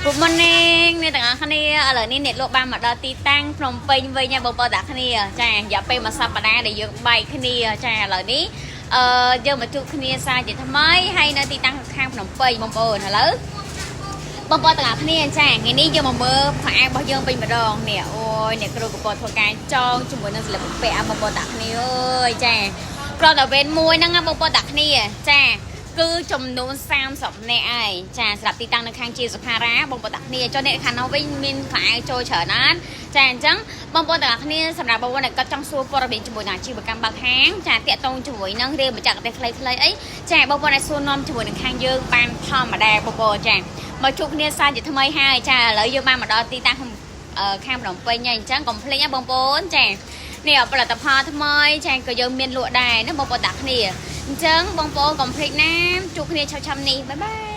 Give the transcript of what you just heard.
Good morning អ្នកទាំងអស់គ្នាឥឡូវនេះអ្នកលក់បានមកដល់ទីតាំងភ្នំពេញវិញហើយបងប្អូនទាំងគ្នាចារយៈពេលមួយសប្តាហ៍ដែលយើងបែកគ្នាចាឥឡូវនេះយើងមកជួបគ្នាសារជាថ្មីហើយនៅទីតាំងខាងភ្នំពេញបងប្អូនឥឡូវបងប្អូនទាំងអស់គ្នាចាថ្ងៃនេះយើងមកមើលខោអាវរបស់យើងវិញម្ដងនេះអូយអ្នកគ្រូកំពុងធ្វើការចងជាមួយនឹងសិល្បៈពាក់បងប្អូនទាំងគ្នាអើយចាគ្រាន់តែវេនមួយហ្នឹងបងប្អូនទាំងគ្នាចាគឺចំនួន30នាក់ឯងចាសម្រាប់ទីតាំងនៅខាងជាសភារាបងប្អូនទាំងគ្នាចុះអ្នកខាងនោះវិញមានខោអាវចូលច្រើនណាស់ចាអញ្ចឹងបងប្អូនទាំងគ្នាសម្រាប់បងប្អូនដែលគាត់ចង់សួរព័ត៌មានជាមួយនឹងអាជីវកម្មបើកហាងចាតាក់ទងជាមួយនឹងរៀបបញ្ជាក់កទេសខ្លីៗអីចាបងប្អូនដែលសួរនាំជាមួយនឹងខាងយើងបានធម្មតាបងប្អូនចាមកជួបគ្នាសារជាថ្មីហើយចាឥឡូវយើងបានមកដល់ទីតាំងខាងភ្នំពេញហើយអញ្ចឹងកុំភ្លេចណាបងប្អូនចានេះផលិតផលថ្មីចាក៏យើងមានលក់ដែរណាបងប្អូនទាំងគ្នាអញ្ចឹងបងប្អូនកុំភ្លេចណាជួបគ្នាឆាប់ៗនេះបាយបាយ